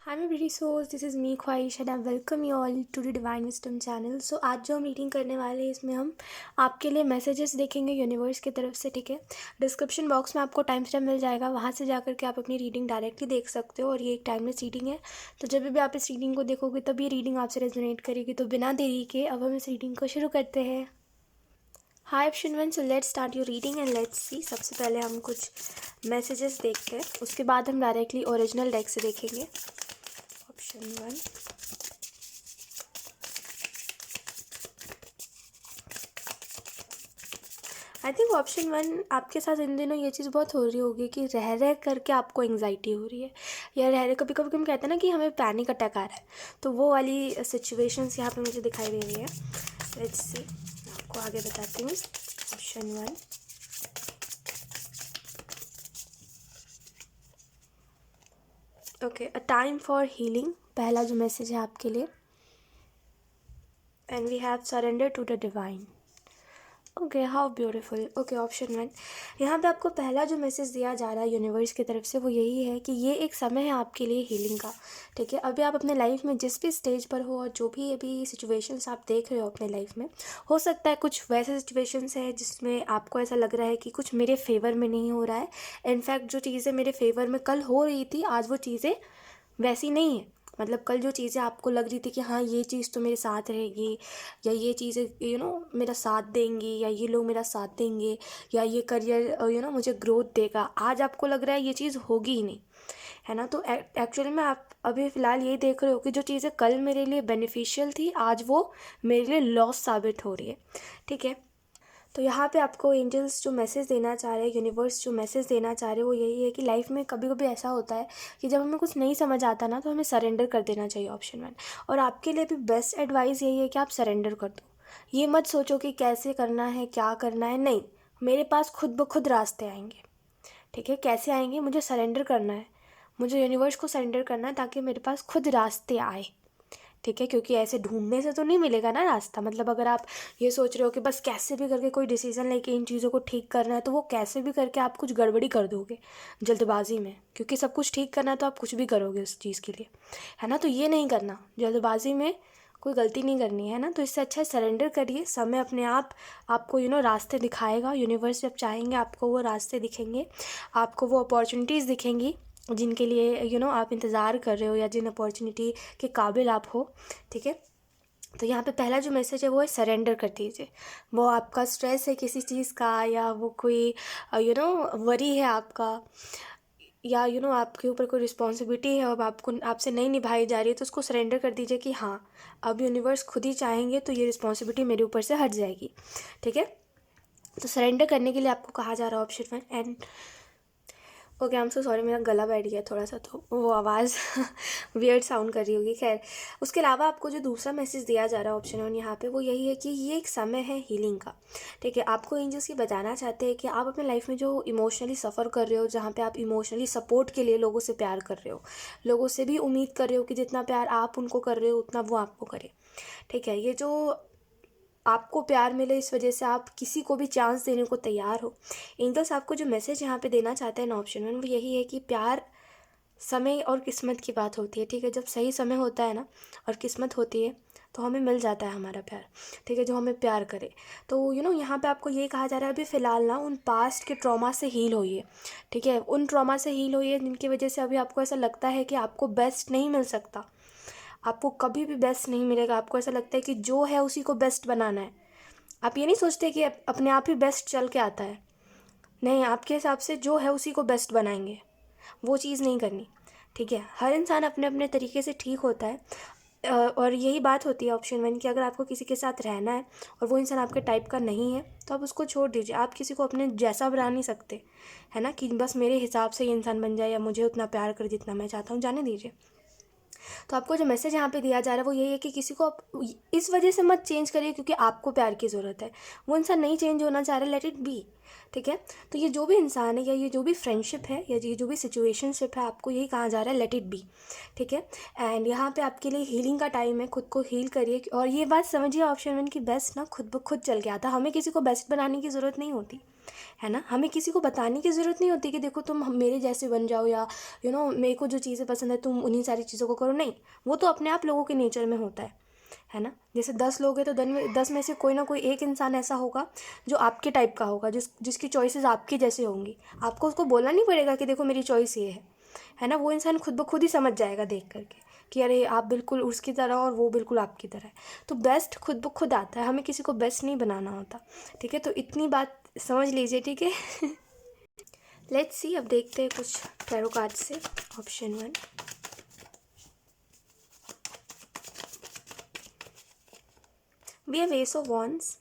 Hi my pretty souls, this is me ख्वाहिश and I welcome you all to the Divine Wisdom channel. So आज जो हम reading करने वाले हैं इसमें हम आपके लिए मैसेजेस देखेंगे यूनिवर्स की तरफ से, ठीक है। डिस्क्रिप्शन बॉक्स में आपको टाइम स्टैम्प मिल जाएगा, वहाँ से जाकर के आप अपनी रीडिंग डायरेक्टली देख सकते हो और ये एक टाइमलेस रीडिंग है। तो जब भी आप इस रीडिंग को देखोगे तब ये रीडिंग आपसे रेजोनेट करेगी। तो बिना देरी के अब हम इस रीडिंग को शुरू करते हैं। Hi option one, so let's start your reading and let's see. सबसे पहले हम कुछ मैसेजेस देखते हैं, उसके बाद हम डायरेक्टली ओरिजिनल डेक से देखेंगे। Option one, I think option one आपके साथ इन दिनों ये चीज़ बहुत हो रही होगी कि रह रह करके आपको एंग्जाइटी हो रही है, या रह रहे कभी कभी हम कहते हैं ना कि हमें पैनिक अटैक आ रहा है, तो वो वाली सिचुएशंस यहाँ पे मुझे दिखाई दे रही है। लेट्स सी, आपको आगे बताती हूँ। Option one, okay, a time for healing, पहला जो मैसेज है आपके लिए। And we have surrender to the divine. Okay, how beautiful. Okay, option one, यहाँ पे आपको पहला जो मैसेज दिया जा रहा है यूनिवर्स की तरफ से वो यही है कि ये एक समय है आपके लिए हीलिंग का, ठीक है। अभी आप अपने लाइफ में जिस भी स्टेज पर हो और जो भी अभी सिचुएशंस आप देख रहे हो अपने लाइफ में, हो सकता है कुछ वैसे सिचुएशंस है जिसमें आपको ऐसा लग रहा है कि कुछ मेरे फेवर में नहीं हो रहा है। इनफैक्ट जो चीज़ें मेरे फेवर में कल हो रही थी आज वो चीज़ें वैसी नहीं है। मतलब कल जो चीज़ें आपको लग रही थी कि हाँ ये चीज़ तो मेरे साथ रहेगी, या ये चीज़ें मेरा साथ देंगी, या ये लोग मेरा साथ देंगे, या ये करियर मुझे ग्रोथ देगा, आज आपको लग रहा है ये चीज़ होगी ही नहीं, है ना। तो एक्चुअली में आप अभी फ़िलहाल यही देख रहे हो कि जो चीज़ें कल मेरे लिए बेनिफिशियल थी आज वो मेरे लिए लॉस साबित हो रही है, ठीक है। तो यहाँ पे आपको एंजल्स जो मैसेज देना चाह रहे हैं, यूनिवर्स जो मैसेज देना चाह रहे हैं वो यही है कि लाइफ में कभी कभी ऐसा होता है कि जब हमें कुछ नहीं समझ आता ना तो हमें सरेंडर कर देना चाहिए, ऑप्शन वन। और आपके लिए भी बेस्ट एडवाइस यही है कि आप सरेंडर कर दो। ये मत सोचो कि कैसे करना है क्या करना है, नहीं, मेरे पास खुद ब खुद रास्ते आएंगे, ठीक है। कैसे आएंगे, मुझे सरेंडर करना है, मुझे यूनिवर्स को सरेंडर करना है ताकि मेरे पास खुद रास्ते आए, ठीक है। क्योंकि ऐसे ढूंढने से तो नहीं मिलेगा ना रास्ता। मतलब अगर आप ये सोच रहे हो कि बस कैसे भी करके कोई डिसीज़न लेके इन चीज़ों को ठीक करना है, तो वो कैसे भी करके आप कुछ गड़बड़ी कर दोगे जल्दबाजी में, क्योंकि सब कुछ ठीक करना है तो आप कुछ भी करोगे उस चीज़ के लिए, है ना। तो ये नहीं करना, जल्दबाजी में कोई गलती नहीं करनी है ना। तो इससे अच्छा है सरेंडर करिए, समय अपने आप आपको रास्ते दिखाएगा। यूनिवर्स जब चाहेंगे आपको वो रास्ते दिखेंगे, आपको वो अपॉर्चुनिटीज़ दिखेंगी जिनके लिए आप इंतज़ार कर रहे हो, या जिन अपॉर्चुनिटी के काबिल आप हो, ठीक है। तो यहाँ पे पहला जो मैसेज है वो है सरेंडर कर दीजिए। वो आपका स्ट्रेस है किसी चीज़ का, या वो कोई वरी है आपका, या आपके ऊपर कोई रिस्पॉन्सिबिलिटी है अब आपको आपसे नहीं निभाई जा रही है, तो उसको सरेंडर कर दीजिए कि हाँ अब यूनिवर्स खुद ही चाहेंगे तो ये रिस्पॉन्सिबिलिटी मेरे ऊपर से हट जाएगी, ठीक है। तो सरेंडर करने के लिए आपको कहा जा रहा है option one. And okay, I am so sorry, मेरा गला बैठ गया थोड़ा सा, तो वो आवाज़ वियर्ड साउंड कर रही होगी। खैर, उसके अलावा आपको जो दूसरा मैसेज दिया जा रहा है ऑप्शन वन यहाँ पे वो यही है कि ये एक समय है हीलिंग का, ठीक है। आपको एंजल्स ये बताना चाहते हैं कि आप अपने लाइफ में जो इमोशनली सफ़र कर रहे हो, जहाँ पे आप इमोशनली सपोर्ट के लिए लोगों से प्यार कर रहे हो, लोगों से भी उम्मीद कर रहे हो कि जितना प्यार आप उनको कर रहे हो उतना वो आपको करे, ठीक है। ये जो आपको प्यार मिले इस वजह से आप किसी को भी चांस देने को तैयार हो। एंजल्स आपको जो मैसेज यहाँ पे देना चाहते हैं ना ऑप्शन वन, वो यही है कि प्यार समय और किस्मत की बात होती है, ठीक है। जब सही समय होता है ना और किस्मत होती है तो हमें मिल जाता है हमारा प्यार, ठीक है, जो हमें प्यार करे। तो यहाँ पे आपको ये कहा जा रहा है अभी फ़िलहाल ना उन पास्ट के ट्रॉमा से हील होइए, ठीक है। उन ट्रॉमा से हील होइए जिनकी वजह से अभी आपको ऐसा लगता है कि आपको बेस्ट नहीं मिल सकता, आपको कभी भी बेस्ट नहीं मिलेगा। आपको ऐसा लगता है कि जो है उसी को बेस्ट बनाना है। आप ये नहीं सोचते कि अपने आप ही बेस्ट चल के आता है, नहीं, आपके हिसाब से जो है उसी को बेस्ट बनाएंगे, वो चीज़ नहीं करनी, ठीक है। हर इंसान अपने अपने तरीके से ठीक होता है। और यही बात होती है ऑप्शन वन की, अगर आपको किसी के साथ रहना है और वो इंसान आपके टाइप का नहीं है तो आप उसको छोड़ दीजिए। आप किसी को अपने जैसा बना नहीं सकते, है ना, कि बस मेरे हिसाब से ये इंसान बन जाए या मुझे उतना प्यार करे जितना मैं चाहता हूँ, जाने दीजिए। तो आपको जो मैसेज यहाँ पे दिया जा रहा है वो यही है कि किसी को आप इस वजह से मत चेंज करिए क्योंकि आपको प्यार की ज़रूरत है। वो इंसान नहीं चेंज होना चाह रहा, लेट इट बी, ठीक है। तो ये जो भी इंसान है या ये जो भी फ्रेंडशिप है या ये जो भी सिचुएशनशिप है, आपको यही कहा जा रहा है, लेट इट बी, ठीक है। एंड यहाँ पे आपके लिए हीलिंग का टाइम है, खुद को हील करिए। और ये बात समझिए ऑप्शन वन की बेस्ट ना खुद ब खुद चल के आता, हमें किसी को बेस्ट बनाने की ज़रूरत नहीं होती, है ना। हमें किसी को बताने की ज़रूरत नहीं होती कि देखो तुम मेरे जैसे बन जाओ, या मेरे को जो चीज़ें पसंद है तुम उन्हीं सारी चीज़ों को करो। नहीं, वो तो अपने आप लोगों के नेचर में होता है ना। जैसे 10 लोग हैं तो 10 में से कोई ना कोई एक इंसान ऐसा होगा जो आपके टाइप का होगा, जिसकी चॉइसेस आपकी जैसी होंगी। आपको उसको बोलना नहीं पड़ेगा कि देखो मेरी चॉइस ये है ना। वो इंसान खुद ब खुद ही समझ जाएगा देख करके कि अरे आप बिल्कुल उसकी तरह और वो बिल्कुल आपकी तरह है। तो बेस्ट खुद ब खुद आता है, हमें किसी को बेस्ट नहीं बनाना होता। ठीक है, तो इतनी बात समझ लीजिए। ठीक है। लेट्स सी, अब देखते हैं कुछ टैरो कार्ड से। Option 1, we have ace of wands.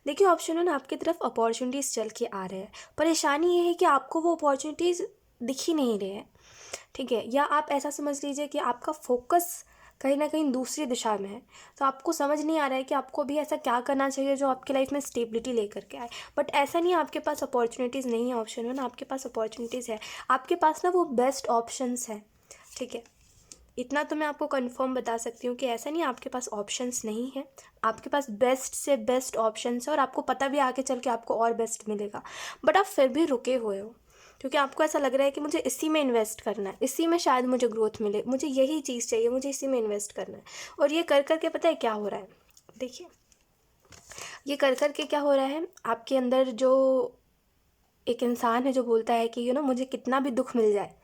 देखिए ऑप्शन 1, आपकी तरफ अपॉर्चुनिटीज़ चल के आ रहे हैं। परेशानी ये है कि आपको वो अपॉर्चुनिटीज़ दिख ही नहीं रहे हैं। ठीक है, या आप ऐसा समझ लीजिए कि आपका फोकस कहीं ना कहीं दूसरी दिशा में है। तो आपको समझ नहीं आ रहा है कि आपको भी ऐसा क्या करना चाहिए जो आपकी लाइफ में स्टेबिलिटी लेकर के आए। बट ऐसा नहीं है आपके पास अपॉर्चुनिटीज़ नहीं है। ऑप्शन 1, आपके पास अपॉर्चुनिटीज़ है। आपके पास ना वो बेस्ट ऑप्शंस है। ठीक है, इतना तो मैं आपको कंफर्म बता सकती हूँ कि ऐसा नहीं आपके पास ऑप्शंस नहीं है। आपके पास बेस्ट से बेस्ट ऑप्शंस है, और आपको पता भी आगे चल के आपको और बेस्ट मिलेगा। बट आप फिर भी रुके हुए हो, क्योंकि आपको ऐसा लग रहा है कि मुझे इसी में इन्वेस्ट करना है, इसी में शायद मुझे ग्रोथ मिले, मुझे यही चीज़ चाहिए, मुझे इसी में इन्वेस्ट करना है। और ये कर कर के पता है क्या हो रहा है? देखिए, ये कर कर के क्या हो रहा है, आपके अंदर जो एक इंसान है जो बोलता है कि मुझे कितना भी दुख मिल जाए,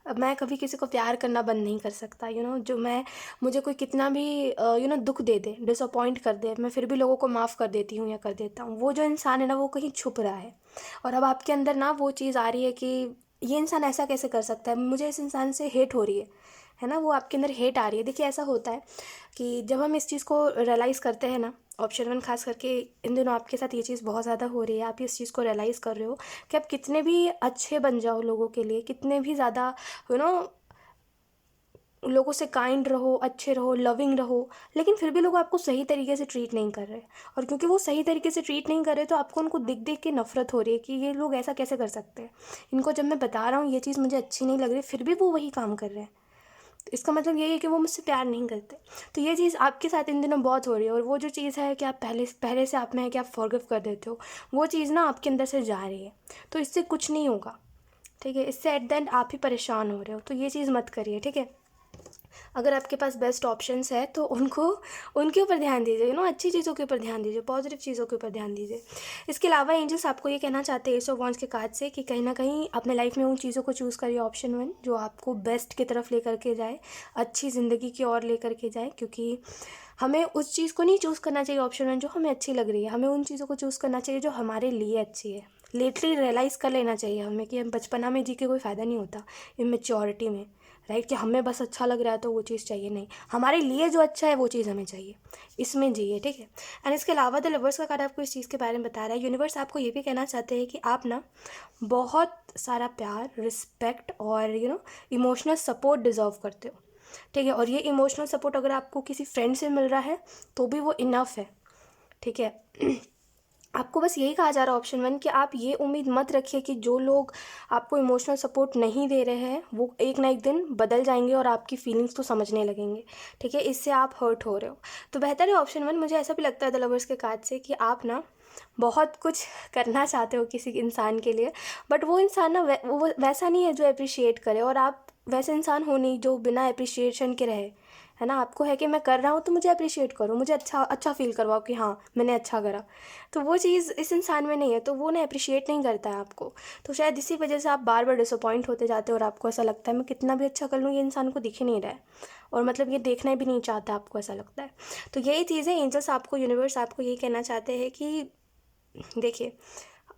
अब मैं कभी किसी को प्यार करना बंद नहीं कर सकता। जो मुझे कोई कितना भी दुख दे दे, डिसअपॉइंट कर दे, मैं फिर भी लोगों को माफ़ कर देती हूँ या कर देता हूँ। वो जो इंसान है ना, वो कहीं छुप रहा है। और अब आपके अंदर ना वो चीज़ आ रही है कि ये इंसान ऐसा कैसे कर सकता है, मुझे इस इंसान से हेट हो रही है ना। वो आपके अंदर हेट आ रही है। देखिए ऐसा होता है कि जब हम इस चीज़ को रियलाइज़ करते हैं ना, ऑप्शन 1 खास करके इन दिनों आपके साथ ये चीज़ बहुत ज़्यादा हो रही है, आप इस चीज़ को रियलाइज़ कर रहे हो कि आप कितने भी अच्छे बन जाओ लोगों के लिए, कितने भी ज़्यादा यू नो लोगों से काइंड रहो, अच्छे रहो, लविंग रहो, लेकिन फिर भी लोग आपको सही तरीके से ट्रीट नहीं कर रहे। और क्योंकि वो सही तरीके से ट्रीट नहीं कर रहे, तो आपको उनको देख देख के नफरत हो रही है कि ये लोग ऐसा कैसे कर सकते हैं। इनको जब मैं बता रहा हूँ ये चीज़ मुझे अच्छी नहीं लग रही, फिर भी वो वही काम कर रहे हैं। तो इसका मतलब यही है कि वो मुझसे प्यार नहीं करते। तो ये चीज़ आपके साथ इन दिनों बहुत हो रही है। और वो जो चीज़ है कि आप पहले से आप में है कि आप फॉरगिव कर देते हो, वो चीज़ ना आपके अंदर से जा रही है। तो इससे कुछ नहीं होगा। ठीक है, इससे एट द एंड आप ही परेशान हो रहे हो। तो ये चीज़ मत करिए। ठीक है, अगर आपके पास बेस्ट ऑप्शंस है तो उनके ऊपर ध्यान दीजिए। अच्छी चीज़ों के ऊपर ध्यान दीजिए, पॉजिटिव चीज़ों के ऊपर ध्यान दीजिए। इसके अलावा एंजल्स आपको ये कहना चाहते हैं एस ऑफ वॉन्ड्स के कार्ड से कि कहीं ना कहीं अपने लाइफ में उन चीज़ों को चूज़ करिए, ऑप्शन 1, जो आपको बेस्ट की तरफ लेकर के जाए, अच्छी ज़िंदगी की ओर लेकर के जाए। क्योंकि हमें उस चीज़ को नहीं चूज़ करना चाहिए, ऑप्शन 1 जो हमें अच्छी लग रही है, हमें उन चीज़ों को चूज़ करना चाहिए जो हमारे लिए अच्छी है। लेटली रियलाइज़ कर लेना चाहिए हमें कि हम बचपना में जी के कोई फ़ायदा नहीं होता, इमेच्योरिटी में, राइट, कि हमें बस अच्छा लग रहा है तो वो चीज़ चाहिए। नहीं, हमारे लिए जो अच्छा है वो चीज़ हमें चाहिए, इसमें जिए। ठीक है, एंड इसके अलावा द लवर्स का कार्ड आपको इस चीज़ के बारे में बता रहा है। यूनिवर्स आपको ये भी कहना चाहते हैं कि आप ना बहुत सारा प्यार, रिस्पेक्ट और इमोशनल सपोर्ट डिज़र्व करते हो। ठीक है, और ये इमोशनल सपोर्ट अगर आपको किसी फ्रेंड से मिल रहा है तो भी वो इनफ है। ठीक है, आपको बस यही कहा जा रहा है ऑप्शन 1 कि आप ये उम्मीद मत रखिए कि जो लोग आपको इमोशनल सपोर्ट नहीं दे रहे हैं वो एक ना एक दिन बदल जाएंगे और आपकी फीलिंग्स को समझने लगेंगे। ठीक है, इससे आप हर्ट हो रहे हो। तो बेहतर है ऑप्शन 1। मुझे ऐसा भी लगता है द लवर्स के कार्ड से कि आप ना बहुत कुछ करना चाहते हो किसी इंसान के लिए, बट वो इंसान ना वो वैसा नहीं है जो अप्रिशिएट करे, और आप वैसे इंसान हो नहीं जो बिना अप्रिशिएशन के रहे, है ना। आपको है कि मैं कर रहा हूँ तो मुझे अप्रिशिएट करो, मुझे अच्छा फील करवाओ कि हाँ मैंने अच्छा करा। तो वो चीज़ इस इंसान में नहीं है, तो वो ना अप्रिशिएट नहीं करता है आपको। तो शायद इसी वजह से आप बार बार डिसअपॉइंट होते जाते हो, और आपको ऐसा लगता है मैं कितना भी अच्छा कर लूँ ये इंसान को दिख ही नहीं रहा है, और मतलब ये देखना भी नहीं चाहता, आपको ऐसा लगता है। तो यही चीज़ है, एंजल्स आपको, यूनिवर्स आपको यही कहना चाहते हैं कि देखिए,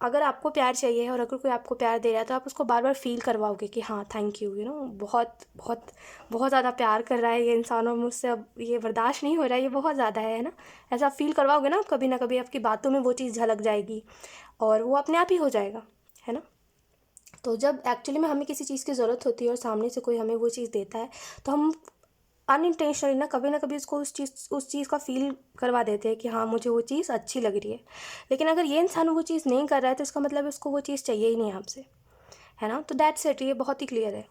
अगर आपको प्यार चाहिए और अगर कोई आपको प्यार दे रहा है तो आप उसको बार बार फील करवाओगे कि हाँ थैंक यू, बहुत बहुत बहुत ज़्यादा प्यार कर रहा है ये इंसान और मुझसे अब ये बर्दाश्त नहीं हो रहा है, ये बहुत ज़्यादा है ना। ऐसा फील करवाओगे ना, कभी ना कभी आपकी बातों में वो चीज़ झलक जाएगी और वो अपने आप ही हो जाएगा, है ना। तो जब एक्चुअली में हमें किसी चीज़ की ज़रूरत होती है और सामने से कोई हमें वो चीज़ देता है, तो हम अनइंटेंशनली ना कभी उसको उस चीज़ का फील करवा देते हैं कि हाँ मुझे वो चीज़ अच्छी लग रही है। लेकिन अगर ये इंसान वो चीज़ नहीं कर रहा है तो इसका मतलब उसको वो चीज़ चाहिए ही नहीं आपसे, है ना। तो दैट्स इट, ये बहुत ही क्लियर है।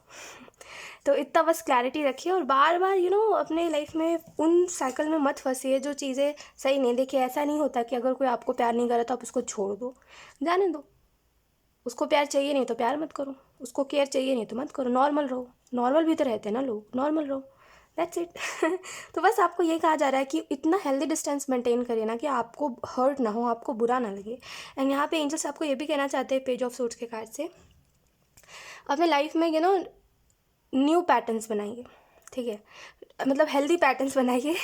तो इतना बस क्लैरिटी रखिए, और बार बार अपने लाइफ में उन साइकिल में मत फंसिए जो चीज़ें सही नहीं। देखिए ऐसा नहीं होता कि अगर कोई आपको प्यार नहीं कर रहा तो आप उसको छोड़ दो, जाने दो, उसको प्यार चाहिए नहीं तो प्यार मत करो, उसको केयर चाहिए नहीं तो मत करो, नॉर्मल रहो। नॉर्मल भी तो रहते हैं ना लोग, नॉर्मल रहो, दैट्स इट। तो बस आपको ये कहा जा रहा है कि इतना हेल्दी डिस्टेंस मेंटेन करिए ना कि आपको हर्ट ना हो, आपको बुरा ना लगे। एंड यहाँ पे एंजल्स आपको ये भी कहना चाहते हैं पेज ऑफ सूट्स के कार्ड से, अपने लाइफ में न्यू पैटर्न्स बनाइए, ठीक है, मतलब हेल्दी पैटर्न्स बनाइए।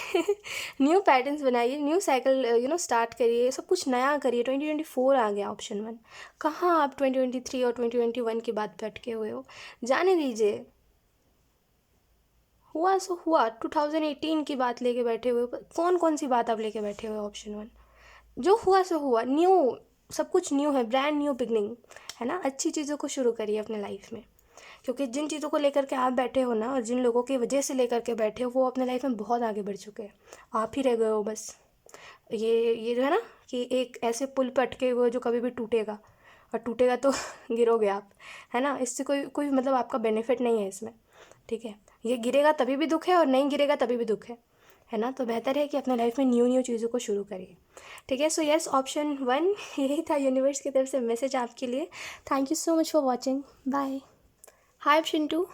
न्यू पैटर्न्स बनाइए, न्यू साइकिल स्टार्ट करिए, सब कुछ नया करिए। 2024 आ गया, ऑप्शन 1। कहाँ आप 2023 और 2021 की बात पे अटके हुए हो? जाने दीजिए, हुआ सो हुआ। 2018 की बात लेके बैठे हुए हो, कौन सी बात आप लेके बैठे हुए हो? ऑप्शन 1, जो हुआ सो हुआ, न्यू, सब कुछ न्यू है, ब्रांड न्यू बिगनिंग है ना। अच्छी चीज़ों को शुरू करिए अपने लाइफ में, क्योंकि जिन चीज़ों को लेकर के आप बैठे हो ना, और जिन लोगों की वजह से लेकर के बैठे हो, वो अपने लाइफ में बहुत आगे बढ़ चुके हैं, आप ही रह गए हो बस। ये जो है ना कि एक ऐसे पुल पर अटके हुए हो जो कभी भी टूटेगा, और टूटेगा तो गिरोगे आप, है ना। इससे कोई कोई मतलब आपका बेनिफिट नहीं है इसमें, ठीक है। ये गिरेगा तभी भी दुख है, और नहीं गिरेगा तभी भी दुख है ना। तो बेहतर है कि अपने लाइफ में न्यू चीज़ों को शुरू करिए, ठीक है। सो यस, ऑप्शन 1 यही था यूनिवर्स की तरफ से मैसेज आपके लिए। Thank you so much for watching, bye. Hi option 2,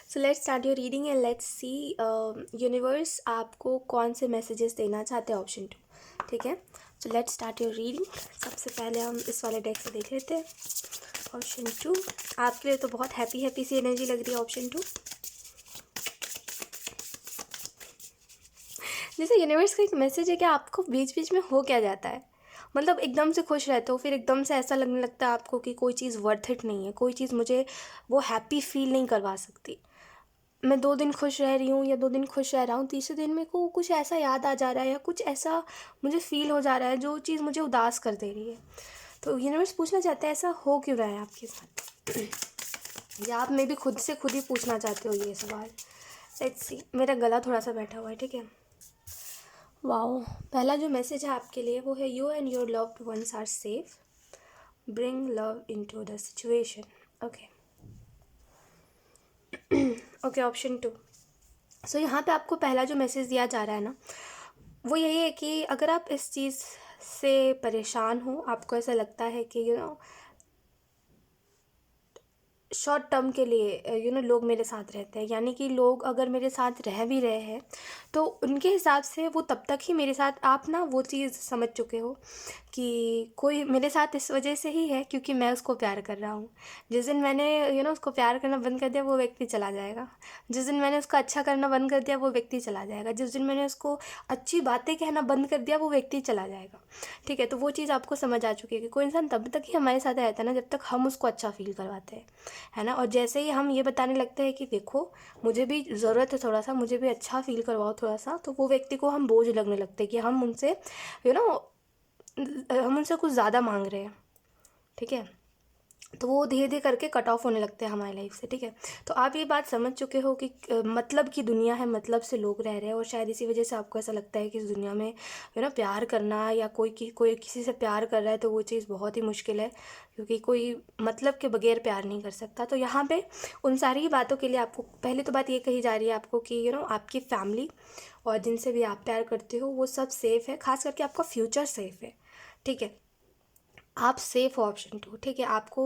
so let's start your reading and let's see universe आपको कौन से मैसेजेस देना चाहते हैं, ऑप्शन 2, ठीक है। सो लेट्स स्टार्ट योर रीडिंग। सबसे पहले हम इस वाले डेक से देख लेते हैं। ऑप्शन 2 आपके लिए तो बहुत हैप्पी सी एनर्जी लग रही है, ऑप्शन 2। जैसे यूनिवर्स का एक मैसेज है कि आपको बीच बीच में हो क्या जाता है, मतलब एकदम से खुश रहते हो, फिर एकदम से ऐसा लगने लगता है आपको कि कोई चीज़ वर्थ इट नहीं है, कोई चीज़ मुझे वो हैप्पी फील नहीं करवा सकती। मैं 2 दिन खुश रह रही हूँ या 2 दिन खुश रह रहा हूँ, तीसरे दिन मेरे को कुछ ऐसा याद आ जा रहा है, या कुछ ऐसा मुझे फील हो जा रहा है जो चीज़ मुझे उदास कर दे रही है। तो यूनिवर्स पूछना चाहता है ऐसा हो क्यों रहा है आपके साथ, या आप मे भी खुद से खुद ही पूछना चाहते हो ये सवाल। लेट्स सी, मेरा गला थोड़ा सा बैठा हुआ है, ठीक है। वाओ, पहला जो मैसेज है आपके लिए वो है, you and your loved ones are safe, bring love into the situation. Okay okay, option 2। सो यहाँ पे आपको पहला जो मैसेज दिया जा रहा है ना, वो यही है कि अगर आप इस चीज़ से परेशान हो, आपको ऐसा लगता है कि शॉर्ट टर्म के लिए लोग मेरे साथ रहते हैं, यानी कि लोग अगर मेरे साथ रह भी रहे हैं तो उनके हिसाब से वो तब तक ही मेरे साथ, आप ना वो चीज़ समझ चुके हो कि कोई मेरे साथ इस वजह से ही है क्योंकि मैं उसको प्यार कर रहा हूँ। जिस दिन मैंने उसको प्यार करना बंद कर दिया, वो व्यक्ति चला जाएगा। जिस दिन मैंने उसको अच्छा करना बंद कर दिया, वो व्यक्ति चला जाएगा। जिस दिन मैंने उसको अच्छी बातें कहना बंद कर दिया, वो व्यक्ति चला जाएगा, ठीक है। तो वो चीज़ आपको समझ आ चुकी है कि कोई इंसान तब तक ही हमारे साथ रहता है ना जब तक हम उसको अच्छा फील करवाते हैं, है ना। और जैसे ही हम ये बताने लगते हैं कि देखो मुझे भी ज़रूरत है थोड़ा सा, मुझे भी अच्छा फील करवाओ थोड़ा सा, तो वो व्यक्ति को हम बोझ लगने लगते हैं कि हम उनसे हम उनसे कुछ ज़्यादा मांग रहे हैं, ठीक है। तो वो धीरे धीरे करके कट ऑफ होने लगते हैं हमारी लाइफ से, ठीक है। तो आप ये बात समझ चुके हो कि मतलब की दुनिया है, मतलब से लोग रह रहे हैं, और शायद इसी वजह से आपको ऐसा लगता है कि इस दुनिया में प्यार करना, या कोई किसी से प्यार कर रहा है तो वो चीज़ बहुत ही मुश्किल है, क्योंकि कोई मतलब के बगैर प्यार नहीं कर सकता। तो यहाँ पे उन सारी बातों के लिए आपको पहले तो बात ये कही जा रही है आपको कि आपकी फैमिली और जिनसे भी आप प्यार करते हो वो सब सेफ़ है, खास करके आपका फ्यूचर सेफ़ है, ठीक है। आप सेफ हो, ऑप्शन 2, ठीक है। आपको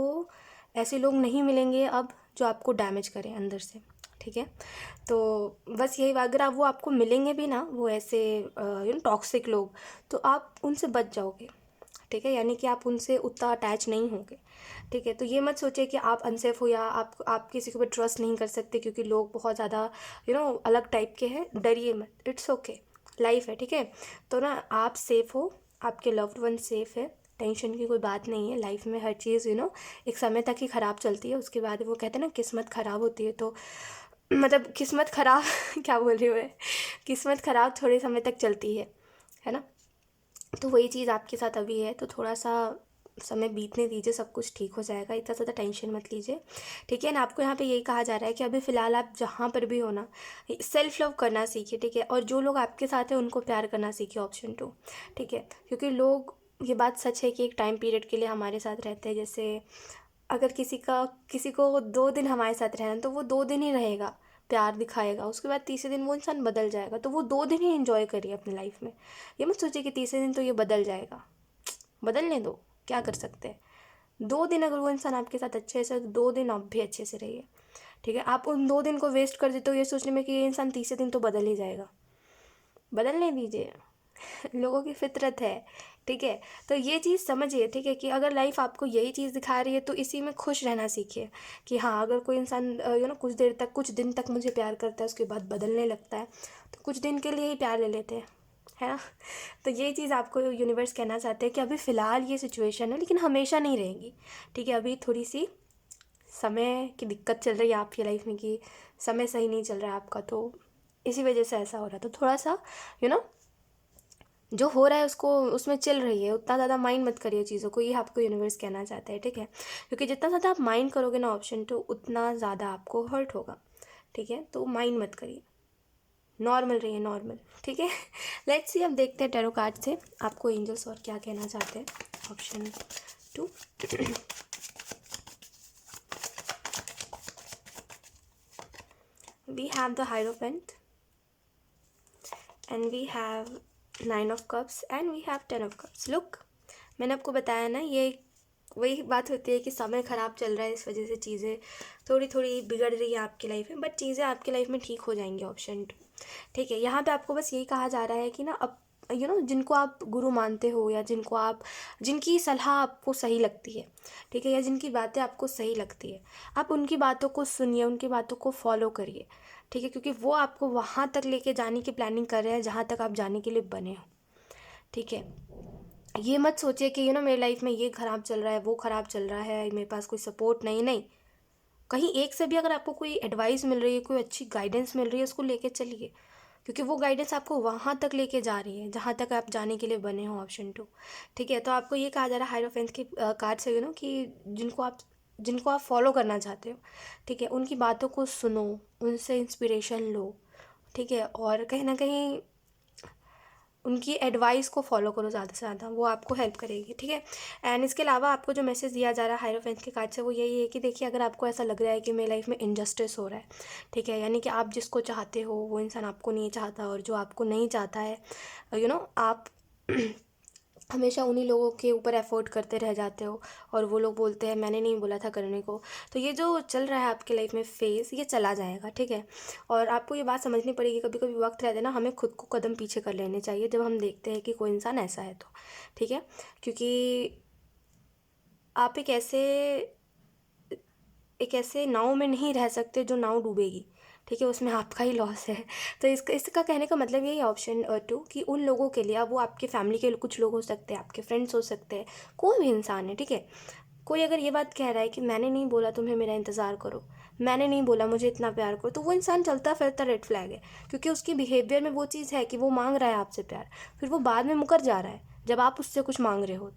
ऐसे लोग नहीं मिलेंगे अब जो आपको डैमेज करें अंदर से, ठीक है। तो बस यही, अगर आप वो आपको मिलेंगे भी ना, वो ऐसे टॉक्सिक लोग, तो आप उनसे बच जाओगे, ठीक है। यानी कि आप उनसे उतना अटैच नहीं होंगे, ठीक है। तो ये मत सोचिए कि आप अनसेफ हो या आप किसी के ऊपर ट्रस्ट नहीं कर सकते क्योंकि लोग बहुत ज़्यादा अलग टाइप के हैं। डरिए मत, इट्स ओके, लाइफ है, ठीक है। तो ना आप सेफ़ हो, आपके लव्ड वन सेफ़ है, टेंशन की कोई बात नहीं है। लाइफ में हर चीज़ एक समय तक ही ख़राब चलती है, उसके बाद वो कहते हैं ना किस्मत ख़राब होती है, तो मतलब किस्मत ख़राब क्या बोल रही हूँ मैं, किस्मत ख़राब थोड़े समय तक चलती है ना। तो वही चीज़ आपके साथ अभी है, तो थोड़ा सा समय बीतने दीजिए, सब कुछ ठीक हो जाएगा, इतना ज़्यादा टेंशन मत लीजिए, ठीक है ना। आपको यहाँ पे यही कहा जा रहा है कि अभी फ़िलहाल आप जहाँ पर भी हो ना, सेल्फ लव करना सीखिए, ठीक है। और जो लोग आपके साथ हैं उनको प्यार करना सीखिए, ऑप्शन 2, ठीक है। क्योंकि लोग, ये बात सच है कि एक टाइम पीरियड के लिए हमारे साथ रहते हैं। जैसे अगर किसी को 2 दिन हमारे साथ रहना है तो वो 2 दिन ही रहेगा, प्यार दिखाएगा, उसके बाद तीसरे दिन वो इंसान बदल जाएगा। तो वो 2 दिन ही एंजॉय करिए अपनी लाइफ में, ये मत सोचिए कि तीसरे दिन तो ये बदल जाएगा, बदलने दो, क्या कर सकते हैं, 2 दिन अगर वो इंसान आपके साथ अच्छे से, तो 2 दिन आप भी अच्छे से रहिए, ठीक है। आप उन 2 दिन को वेस्ट कर देते हो ये सोचने में कि ये इंसान तीसरे दिन तो बदल ही जाएगा, बदलने दीजिए। लोगों की फितरत है, ठीक है। तो ये चीज़ समझिए, ठीक है, कि अगर लाइफ आपको यही चीज़ दिखा रही है तो इसी में खुश रहना सीखिए कि हाँ, अगर कोई इंसान कुछ देर तक, कुछ दिन तक मुझे प्यार करता है, उसके बाद बदलने लगता है, तो कुछ दिन के लिए ही प्यार ले लेते हैं, है ना। तो ये चीज़ आपको यूनिवर्स कहना चाहते हैं कि अभी फ़िलहाल ये सिचुएशन है, लेकिन हमेशा नहीं रहेगी, ठीक है। अभी थोड़ी सी समय की दिक्कत चल रही है आपकी लाइफ में कि समय सही नहीं चल रहा है आपका, तो इसी वजह से ऐसा हो रहा है। तो थोड़ा सा यू नो जो हो रहा है उसको, उसमें चिल रही है, उतना ज़्यादा माइंड मत करिए चीज़ों को, ये आपको यूनिवर्स कहना चाहता है, ठीक है। क्योंकि जितना ज़्यादा आप माइंड करोगे ना ऑप्शन तो उतना ज़्यादा आपको हर्ट होगा, ठीक है। तो माइंड मत करिए, नॉर्मल रहिए, नॉर्मल, ठीक है। लेट्स सी, अब देखते हैं टैरो कार्ड से आपको एंजल्स और क्या कहना चाहते हैं। Option 2, we have the hierophant and we have 9 of cups and we have 10 of cups. Look, मैंने आपको बताया ना, ये वही बात होती है कि समय ख़राब चल रहा है, इस वजह से चीज़ें थोड़ी थोड़ी बिगड़ रही है आपकी लाइफ में, बट चीज़ें आपकी लाइफ में ठीक हो जाएंगी। ऑप्शन 2, ठीक है। यहाँ पे आपको बस यही कहा जा रहा है कि ना, अब जिनको आप गुरु मानते हो या जिनकी सलाह आपको सही लगती है, ठीक है, या जिनकी बातें आपको सही लगती है, आप उनकी बातों को सुनिए, उनकी बातों को फॉलो करिए, ठीक है। क्योंकि वो आपको वहाँ तक लेके जाने की प्लानिंग कर रहे हैं जहाँ तक आप जाने के लिए बने हो, ठीक है। ये मत सोचिए कि मेरी लाइफ में ये ख़राब चल रहा है, वो ख़राब चल रहा है, मेरे पास कोई सपोर्ट नहीं। नहीं, कहीं एक से भी अगर आपको कोई एडवाइस मिल रही है, कोई अच्छी गाइडेंस मिल रही है, उसको लेके चलिए, क्योंकि वो गाइडेंस आपको वहाँ तक लेके जा रही है जहाँ तक आप जाने के लिए बने हो। ऑप्शन 2, ठीक है। तो आपको ये कहा जा रहा है हायरोफेंट के कार्ड से कि जिनको आप फॉलो करना चाहते हो, ठीक है, उनकी बातों को सुनो, उनसे इंस्पिरेशन लो, ठीक है, और कहीं ना कहीं उनकी एडवाइस को फॉलो करो ज़्यादा से ज़्यादा, वो आपको हेल्प करेगी, ठीक है। एंड इसके अलावा आपको जो मैसेज दिया जा रहा है हायरोफेंट के कार्ड से वो यही है कि देखिए, अगर आपको ऐसा लग रहा है कि मेरी लाइफ में इनजस्टिस हो रहा है, ठीक है, यानी कि आप जिसको चाहते हो वो इंसान आपको नहीं चाहता, और जो आपको नहीं चाहता है आप हमेशा उन्हीं लोगों के ऊपर एफर्ट करते रह जाते हो, और वो लोग बोलते हैं मैंने नहीं बोला था करने को। तो ये जो चल रहा है आपकी लाइफ में फेज़, ये चला जाएगा, ठीक है। और आपको ये बात समझनी पड़ेगी, कभी कभी वक्त रहते ना हमें खुद को कदम पीछे कर लेने चाहिए जब हम देखते हैं कि कोई इंसान ऐसा है, तो ठीक है। क्योंकि आप एक ऐसे नाव में नहीं रह सकते जो नाव डूबेगी, ठीक है, उसमें आपका ही लॉस है। तो इसका कहने का मतलब यही है ऑप्शन 2, कि उन लोगों के लिए, अब वो आपके फैमिली के कुछ लोग हो सकते हैं, आपके फ्रेंड्स हो सकते हैं, कोई भी इंसान है, ठीक है। कोई अगर ये बात कह रहा है कि मैंने नहीं बोला तुम्हें मेरा इंतज़ार करो, मैंने नहीं बोला मुझे इतना प्यार करो, तो वो इंसान चलता फिरता रेड फ्लैग है, क्योंकि उसकी बिहेवियर में वो चीज़ है कि वो मांग रहा है आपसे प्यार, फिर वो बाद में मुकर जा रहा है जब आप उससे कुछ मांग रहे हो,